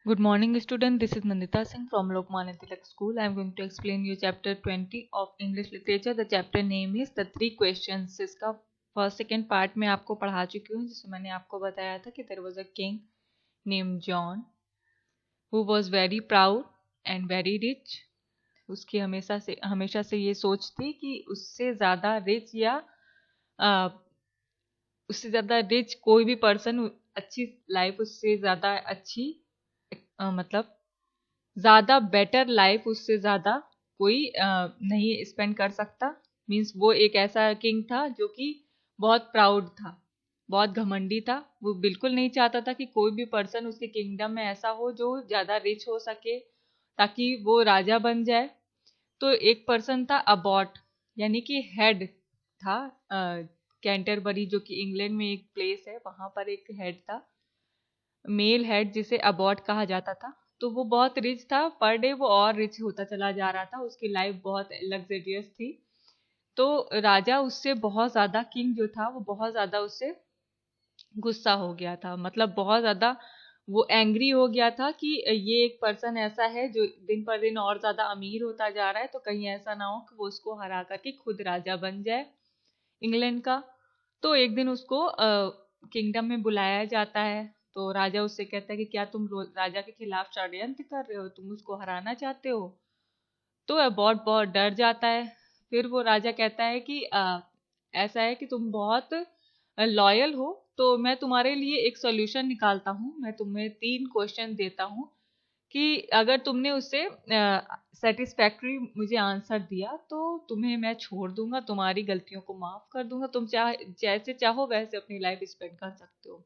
Good morning, student. This is Nandita Singh from Lokmanya Tilak School. I am going to explain you chapter 20 of English Literature. The chapter name is The Three Questions. इसका first second part में आपको पढ़ा चुकी हूँ, जिसमें मैंने आपको बताया था कि there was a king named John who was very proud and very rich. उसकी हमेशा से ये सोच थी कि उससे ज़्यादा रिच या अ, उससे ज़्यादा रिच कोई भी पर्सन अच्छी लाइफ उससे ज़्यादा अच्छी मतलब ज़्यादा बेटर लाइफ उससे ज़्यादा कोई नहीं स्पेंड कर सकता। मीन्स वो एक ऐसा किंग था जो कि बहुत प्राउड था, बहुत घमंडी था। वो बिल्कुल नहीं चाहता था कि कोई भी पर्सन उसके किंगडम में ऐसा हो जो ज़्यादा रिच हो सके ताकि वो राजा बन जाए। तो एक पर्सन था अबॉट, यानी कि हेड था। कैंटरबरी जो कि इंग्लैंड में एक प्लेस है, वहां पर एक हेड था, मेल हेड, जिसे अबॉट कहा जाता था। तो वो बहुत रिच था, पर डे वो और रिच होता चला जा रहा था, उसकी लाइफ बहुत लग्जरियस थी। तो राजा उससे बहुत ज्यादा, किंग जो था वो बहुत ज्यादा उससे गुस्सा हो गया था, मतलब बहुत ज्यादा वो एंग्री हो गया था कि ये एक पर्सन ऐसा है जो दिन पर दिन और ज्यादा अमीर होता जा रहा है, तो कहीं ऐसा ना हो कि वो उसको हरा करके खुद राजा बन जाए इंग्लैंड का। तो एक दिन उसको किंगडम में बुलाया जाता है। तो राजा उससे कहता है कि क्या तुम राजा के खिलाफ षड्यंत्र कर रहे हो, तुम उसको हराना चाहते हो। तो अबॉट बहुत डर जाता है। फिर वो राजा कहता है कि ऐसा है कि तुम बहुत लॉयल हो, तो मैं तुम्हारे लिए एक सॉल्यूशन निकालता हूँ। मैं तुम्हें 3 क्वेश्चन देता हूँ कि अगर तुमने उससे सेटिस्फैक्ट्री मुझे आंसर दिया तो तुम्हें मैं छोड़ दूंगा, तुम्हारी गलतियों को माफ कर दूंगा, तुम जैसे चाहो वैसे अपनी लाइफ स्पेंड कर सकते हो।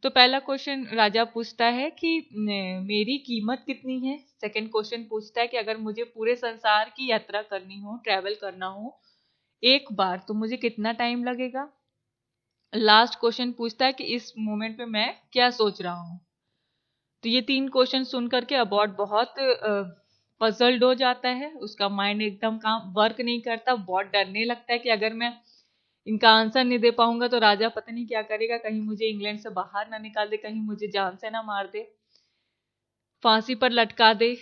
तो पहला क्वेश्चन राजा पूछता है कि मेरी कीमत कितनी है। सेकंड क्वेश्चन पूछता है कि अगर मुझे पूरे संसार की यात्रा करनी हो, ट्रैवल करना हो एक बार, तो मुझे कितना टाइम लगेगा। लास्ट क्वेश्चन पूछता है कि इस मोमेंट पे मैं क्या सोच रहा हूँ। तो ये 3 क्वेश्चन सुन करके अबॉट बहुत पजल्ड हो जाता है, उसका माइंड एकदम काम वर्क नहीं करता, बहुत डरने लगता है कि अगर मैं इनका आंसर नहीं दे पाऊंगा तो राजा पता नहीं क्या करेगा, कहीं मुझे इंग्लैंड से बाहर ना निकाल दे, कहीं मुझे जान से ना मार दे, फांसी पर लटका दे,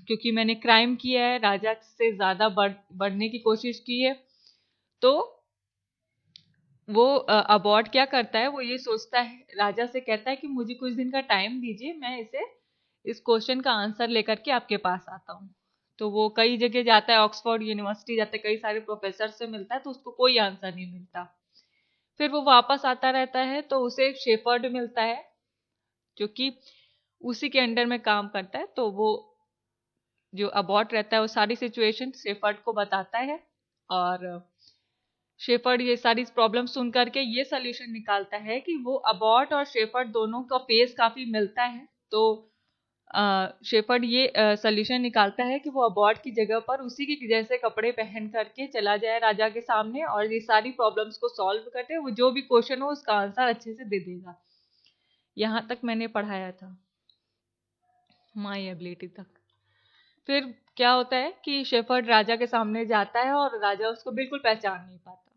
क्योंकि मैंने क्राइम किया है, राजा से ज्यादा बढ़ने की कोशिश की है। तो वो अबॉट क्या करता है, वो ये सोचता है, राजा से कहता है कि मुझे कुछ दिन का टाइम दीजिए, मैं इस क्वेश्चन का आंसर लेकर के आपके पास आता हूँ। तो वो कई जगह जाता है, ऑक्सफोर्ड यूनिवर्सिटी जाता है, कई सारे प्रोफेसर से मिलता है, तो उसको कोई आंसर नहीं मिलता। फिर वो वापस आता रहता है, तो उसे एक शेफर्ड मिलता है जो कि उसी के अंडर में काम करता है। तो वो जो अबॉट रहता है वो सारी सिचुएशन शेफर्ड को बताता है, और शेफर्ड ये सारी प्रॉब्लम सुन करके ये सोल्यूशन निकालता है कि वो अबॉट और शेफर्ड दोनों का फेस काफी मिलता है। तो शेफर्ड ये सोल्यूशन निकालता है कि वो अबॉट की जगह पर उसी के जैसे कपड़े पहन करके चला जाए राजा के सामने, और ये सारी प्रॉब्लम्स को सॉल्व करते, वो जो भी क्वेश्चन हो उसका आंसर अच्छे से दे देगा। यहाँ तक मैंने पढ़ाया था, माई एबिलिटी तक। फिर क्या होता है कि शेफर्ड राजा के सामने जाता है और राजा उसको बिल्कुल पहचान नहीं पाता।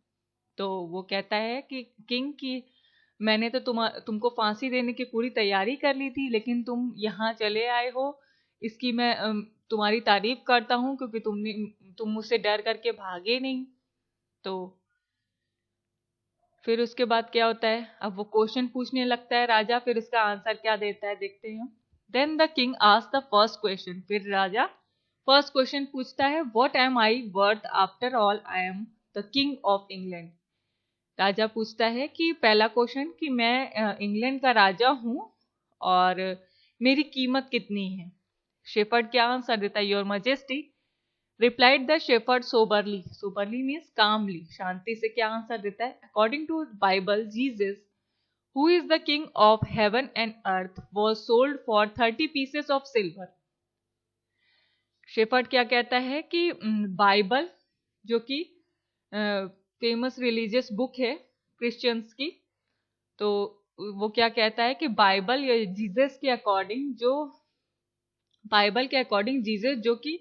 तो वो कहता है कि किंग की मैंने तो तुमको फांसी देने की पूरी तैयारी कर ली थी, लेकिन तुम यहाँ चले आए हो, इसकी मैं तुम्हारी तारीफ करता हूँ, क्योंकि तुम मुझसे डर करके भागे नहीं। तो फिर उसके बाद क्या होता है, अब वो क्वेश्चन पूछने लगता है राजा, फिर इसका आंसर क्या देता है देखते हैं। Then the king asked the first question. फिर राजा फर्स्ट क्वेश्चन पूछता है, what am I worth after all, I am the king of England. राजा पूछता है कि पहला क्वेश्चन कि मैं इंग्लैंड का राजा हूं और मेरी कीमत कितनी है। शेफर्ड क्या आंसर देता है, your majesty, replied the shepherd soberly. Soberly means calmly, शांति से क्या आंसर देता है, according to Bible Jesus who is the king of heaven and earth was sold for 30 pieces of silver. Shepherd क्या कहता है कि बाइबल जो कि फेमस रिलीजियस बुक है क्रिश्चियंस की, तो वो क्या कहता है कि बाइबल या जीसस के अकॉर्डिंग, जो बाइबल के अकॉर्डिंग जीसस जो कि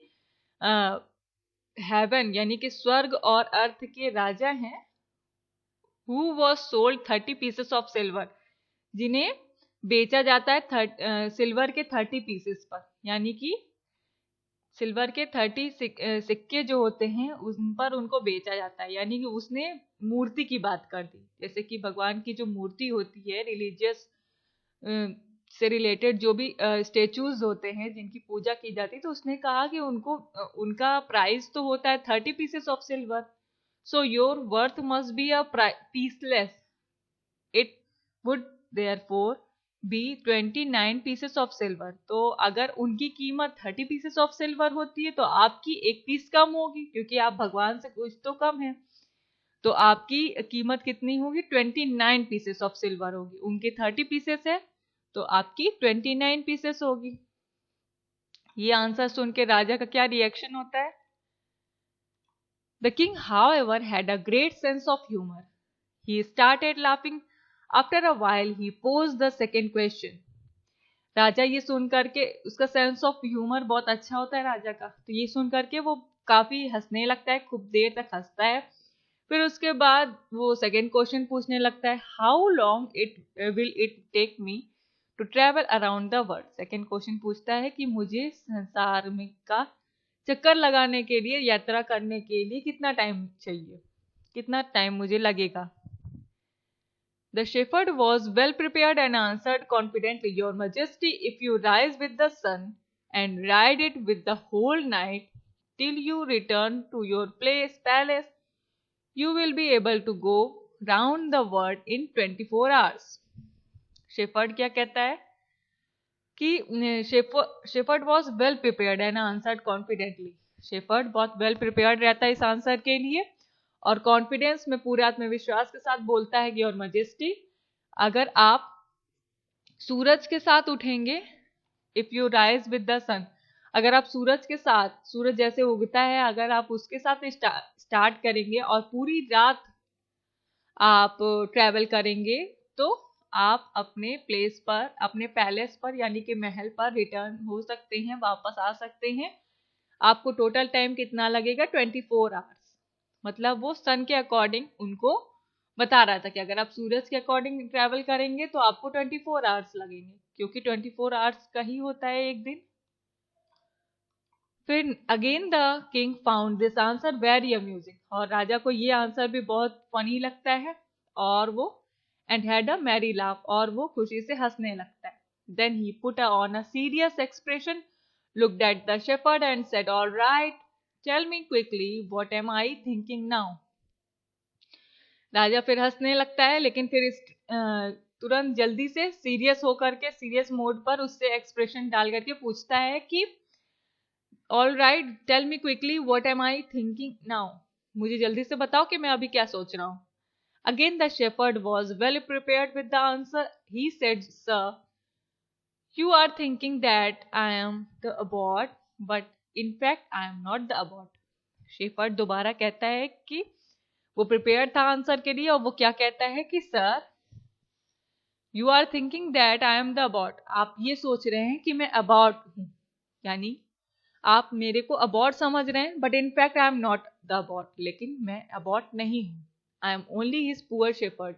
हेवन यानी कि स्वर्ग और अर्थ के राजा हैं, who was sold 30 pieces of silver, जिन्हें बेचा जाता है सिल्वर के 30 पीसेस पर, यानी कि सिल्वर के 30 सिक्के जो होते हैं उन पर उनको बेचा जाता है। यानी कि उसने मूर्ति की बात कर दी, जैसे कि भगवान की जो मूर्ति होती है रिलीजियस से रिलेटेड जो भी स्टेचूज होते हैं जिनकी पूजा की जाती है, तो उसने कहा कि उनको उनका प्राइस तो होता है 30 pieces of silver, so your worth must be a piece less, it would therefore be 29 pieces of silver. तो अगर उनकी कीमत 30 पीसेस ऑफ सिल्वर होती है तो आपकी एक पीस कम होगी, क्योंकि आप भगवान से कुछ तो कम है। तो आपकी कीमत कितनी होगी? 29 पीसेस ऑफ सिल्वर होगी। उनके 30 पीसेस है तो आपकी 29 पीसेस होगी। ये आंसर सुन के राजा का क्या रिएक्शन होता है? The king however had a great sense of humor. He started laughing. After a while he posed the second question. राजा ये सुन करके, उसका सेंस ऑफ ह्यूमर बहुत अच्छा होता है राजा का, तो ये सुन करके वो काफी हंसने लगता है, खूब देर तक हंसता है। फिर उसके बाद वो सेकेंड क्वेश्चन पूछने लगता है, how long will it take me to travel around the world. Second question पूछता है कि मुझे संसार में का चक्कर लगाने के लिए, यात्रा करने के लिए कितना टाइम चाहिए, कितना टाइम मुझे लगेगा। The shepherd was well prepared and answered confidently, Your Majesty, if you rise with the sun and ride it with the whole night till you return to your palace, you will be able to go round the world in 24 hours. Shepherd क्या कहता है कि shepherd was well prepared and answered confidently. Shepherd बहुत well prepared रहता है इस answer के लिए और कॉन्फिडेंस में, पूरे आत्मविश्वास के साथ बोलता है कि योर मजेस्टी, अगर आप सूरज के साथ उठेंगे, if you rise with the sun, अगर आप सूरज के साथ, सूरज जैसे उगता है, अगर आप उसके साथ स्टार्ट करेंगे और पूरी रात आप ट्रेवल करेंगे, तो आप अपने प्लेस पर, अपने पैलेस पर यानी कि महल पर रिटर्न हो सकते हैं, वापस आ सकते हैं। आपको टोटल टाइम कितना लगेगा? 24 आवर्स। मतलब वो सन के अकॉर्डिंग उनको बता रहा था कि अगर आप सूरज के अकॉर्डिंग ट्रैवल करेंगे तो आपको 24 आवर्स लगेंगे, क्योंकि 24 आवर्स का ही होता है एक दिन। फिर again the king found this answer very amusing, और राजा को ये आंसर भी बहुत फनी लगता है और वो and had a merry laugh, और वो खुशी से हंसने लगता है। Then he put on a serious expression, looked at the shepherd and said, all right, tell me quickly, what am I thinking now? राजा फिर हंसने लगता है, लेकिन फिर इस तुरंत जल्दी से सीरियस होकर के, सीरियस मोड पर उससे एक्सप्रेशन डाल करके पूछता है कि all right, tell me quickly, what am I thinking now, मुझे जल्दी से बताओ कि मैं अभी क्या सोच रहा हूँ। Again the shepherd was well prepared with the answer. He said, sir, you are thinking that I am the abbot, but in fact I am not the abbot. Shepherd दोबारा कहता है कि वो प्रिपेयर था आंसर के लिए, और वो क्या कहता है कि sir, you are thinking that I am the abbot, आप ये सोच रहे हैं कि मैं अबॉट हूं, यानी आप मेरे को अबॉट समझ रहे हैं, but in fact I am not the abbot, लेकिन मैं अबॉट नहीं हूं। I am only his poor shepherd,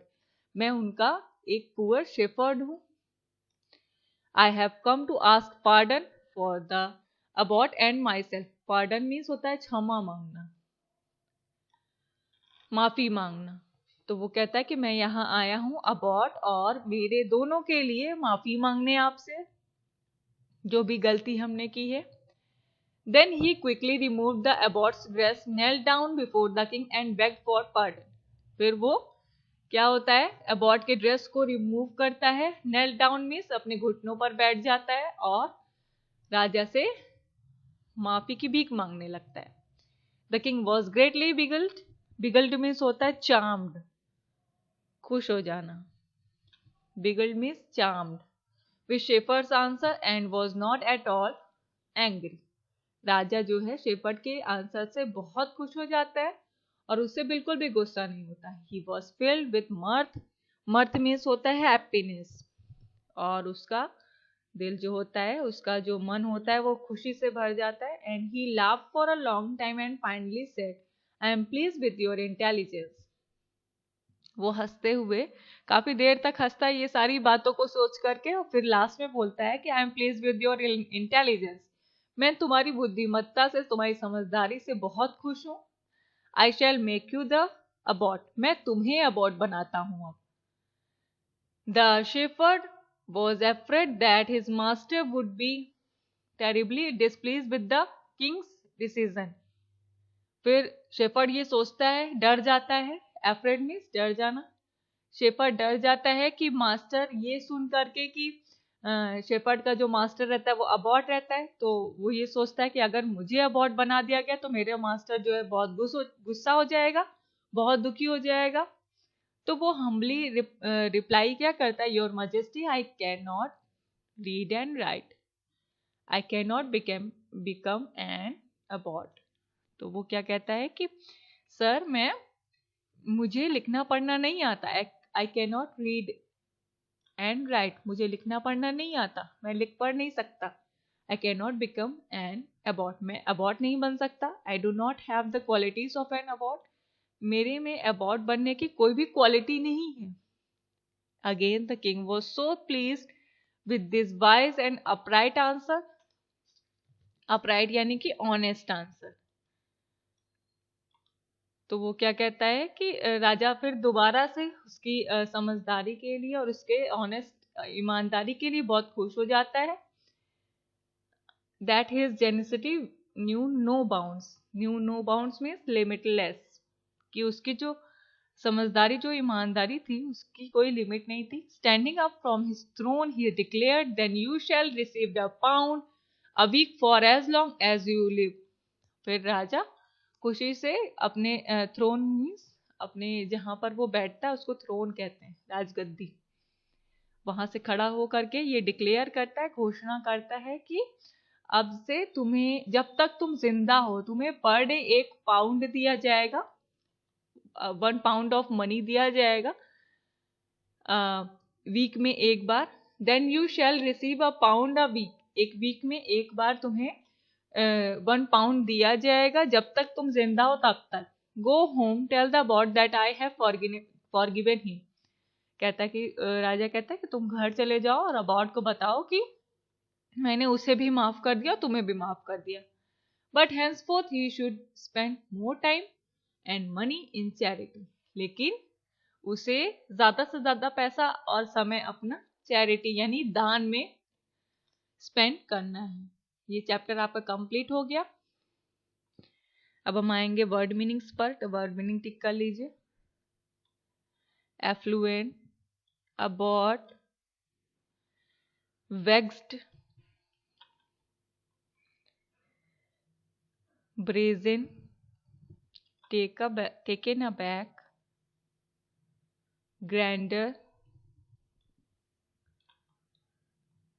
मैं उनका एक पुअर शेफर्ड हूं। I have come to ask pardon for the abbot and myself. Pardon means होता है क्षमा मांगना, माफी मांगना। तो वो कहता है कि मैं यहाँ आया हूँ अबॉट और मेरे दोनों के लिए माफी मांगने आपसे, जो भी गलती हमने की है। Then he quickly removed the abbot's dress, knelt down before the king and begged for pardon. फिर वो क्या होता है, अबॉट के ड्रेस को रिमूव करता है, नेल डाउन मीन्स अपने घुटनों पर बैठ जाता है और राजा से माफी की भीख मांगने लगता है। The king was greatly beguiled, beguiled means होता है चार्म्ड, खुश हो जाना, beguiled means charmed with shepherd's answer and was not at all angry. राजा जो है शेफर्ड के आंसर से बहुत खुश हो जाता है और उससे बिल्कुल भी गुस्सा नहीं होता। He was filled with मर्थ, मर्थ means होता है हैप्पीनेस, और उसका दिल जो होता है, उसका जो मन होता है वो खुशी से भर जाता है। And he laughed for a long time and finally said, I am pleased with your intelligence. वो हंसते हुए काफी देर तक हंसता है ये सारी बातों को सोच करके, और फिर लास्ट में बोलता है कि I am please with your intelligence, मैं तुम्हारी बुद्धिमत्ता से, तुम्हारी समझदारी से बहुत खुश हूँ। I shall make you the abbot, मैं तुम्हें अबॉट बनाता हूँ अब। The shepherd was afraid that his master would be terribly displease with the king's decision. फिर शेफर्ड ये सोचता है, डर जाता है, एफ्रेड मीन्स डर जाना। शेफर्ड डर जाता है कि मास्टर ये सुन करके कि शेफर्ड का जो मास्टर रहता है वो अबॉट रहता है, तो वो ये सोचता है कि अगर मुझे अबॉट बना दिया गया तो मेरे मास्टर जो है बहुत गुस्सा हो जाएगा, बहुत दुखी हो जाएगा। तो वो हम्बली रिप्लाई क्या करता है, your majesty I can not read and write, I can not become an abbot. तो वो क्या कहता है कि सर मुझे लिखना पढ़ना नहीं आता, आई can not read and right, मुझे लिखना पढ़ना नहीं आता, मैं लिख पढ़ नहीं सकता। I can not become an abbot, मैं अबॉट नहीं बन सकता। I do not have the qualities of an abbot, मेरे में अबॉट बनने की कोई भी क्वालिटी नहीं है। Again the king was so pleased with this wise and upright answer, upright यानी कि ऑनेस्ट आंसर। तो वो क्या कहता है कि राजा फिर दोबारा से उसकी समझदारी के लिए और उसके ऑनेस्ट ईमानदारी के लिए बहुत खुश हो जाता है। That his generosity knew no bounds, knew no bounds means limitless, कि उसकी जो समझदारी, जो ईमानदारी थी उसकी कोई लिमिट नहीं थी। Standing up from his throne he declared, then you shall receive the pound a week for as long as you live. फिर राजा खुशी से अपने थ्रोन मीन्स अपने जहां पर वो बैठता है उसको थ्रोन कहते हैं, राजगद्दी, वहां से खड़ा होकर के ये डिक्लेयर करता है, घोषणा करता है कि अब से तुम्हें, जब तक तुम जिंदा हो, तुम्हें पर डे 1 पाउंड दिया जाएगा, 1 पाउंड ऑफ मनी दिया जाएगा वीक में एक बार। Then you shall receive a pound a week, एक वीक में एक बार तुम्हें 1 पाउंड दिया जाएगा, जब तक तुम जिंदा हो तब तक। Go home tell the abbot that I have forgiven him, कहता है कि राजा कहता है कि तुम घर चले जाओ और अबॉट को बताओ कि मैंने उसे भी माफ कर दिया, तुम्हें भी माफ कर दिया। But henceforth he should spend more time and money in charity, लेकिन उसे ज्यादा से ज्यादा पैसा और समय अपना चैरिटी यानी दान में स्पेंड करना है। ये चैप्टर आपका कंप्लीट हो गया। अब हम आएंगे वर्ड मीनिंग्स पर, तो वर्ड मीनिंग टिक कर लीजिए। Affluent, abbot, vexed, brazen, taken aback, grandeur,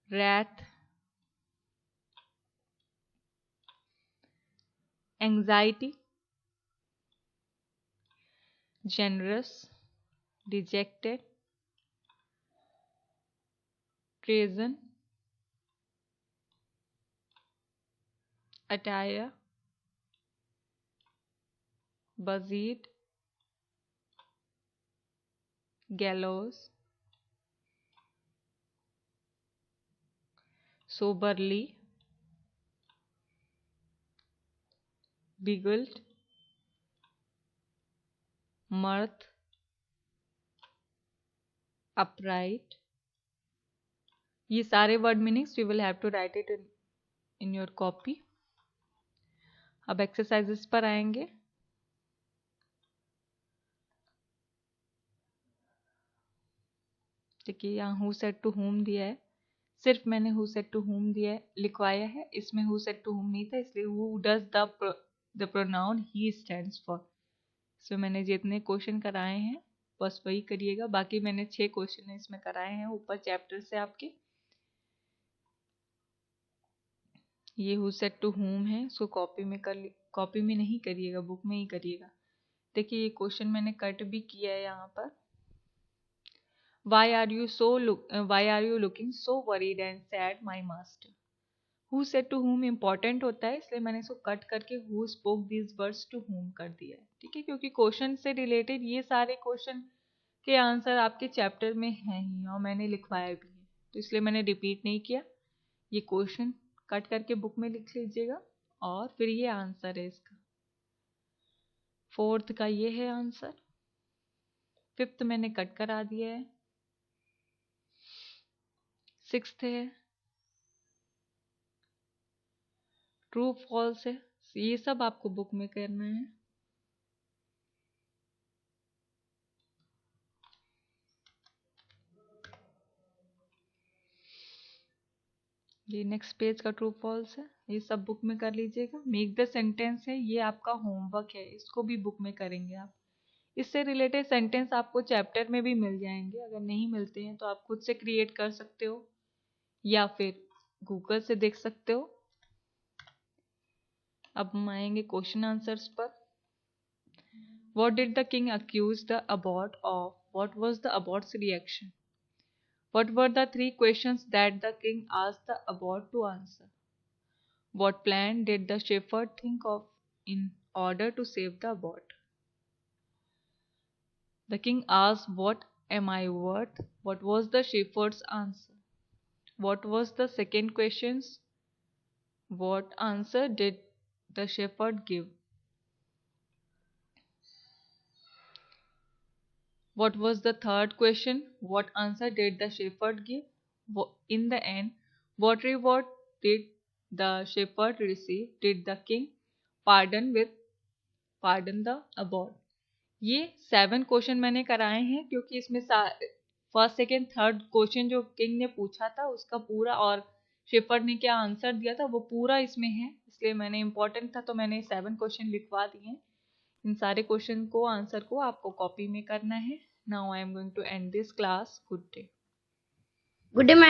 wrath, anxiety, generous, dejected, treason, attire, buzzed, gallows, soberly, beguiled, mirth, upright। ये सारे word meanings we will have to write it in your copy. अब exercises पर आएंगे। देखिए यहाँ who said to whom दिया है, सिर्फ मैंने हु सेड टू हुम दिया है, लिखवाया है, इसमें हु सेड टू हुम नहीं था, इसलिए who does the pronoun he stands for. इसमें मैंने जितने क्वेश्चन कराए हैं बस वही करिएगा, बाकी मैंने 6 क्वेश्चन इसमें कराए हैं ऊपर चैप्टर से आपके। ये हु सेड टू हुम है, इसको कॉपी में नहीं करिएगा, बुक में ही करिएगा। देखिए ये क्वेश्चन मैंने कट भी किया है यहाँ पर। Why are you looking so worried and sad, my master? Who said to whom important होता है, इसलिए मैंने इसको कट करके who spoke these words to whom कर दिया है। ठीक है, क्योंकि क्वेश्चन से रिलेटेड ये सारे क्वेश्चन इसके आंसर आपके चैप्टर में हैं ही और मैंने लिखवाया भी है, तो इसलिए मैंने रिपीट नहीं किया। ये क्वेश्चन कट करके बुक में लिख लीजिएगा और फिर ये आंसर है इसका। फोर्थ का ये है आंसर। फिफ्थ मैंने कट करा दिया है। सिक्स्थ है, ट्रू फॉल्स है, ये सब आपको बुक में करना है। ये नेक्स्ट पेज का ट्रू फॉल्स है, ये सब बुक में कर लीजिएगा। मेक द सेंटेंस है, ये आपका होमवर्क है, इसको भी बुक में करेंगे आप। इससे रिलेटेड सेंटेंस आपको चैप्टर में भी मिल जाएंगे, अगर नहीं मिलते हैं तो आप खुद से क्रिएट कर सकते हो या फिर गूगल से देख सकते हो। अब हम आएंगे क्वेश्चन आंसर्स पर। What did the king accuse the abbot of? What was the abbot's reaction? What were the three questions that the king asked the abbot to answer? What plan did the shepherd think of in order to save the abbot? The king asked, "What am I worth?" What was the shepherd's answer? What was the second question? What answer did the shepherd give? What was the third question? What answer did the shepherd give? In the end, what reward did the shepherd receive? Did the king pardon the abbot? ये 7 question मैंने कराए हैं क्योंकि इसमें first second third question जो king ने पूछा था उसका पूरा और शेफर्ड ने क्या आंसर दिया था वो पूरा इसमें है, इसलिए मैंने इंपॉर्टेंट था तो मैंने 7 क्वेश्चन लिखवा दिए हैं। इन सारे क्वेश्चन को आंसर को आपको कॉपी में करना है। Now I am going to end this class. Good day. Good day ma'am.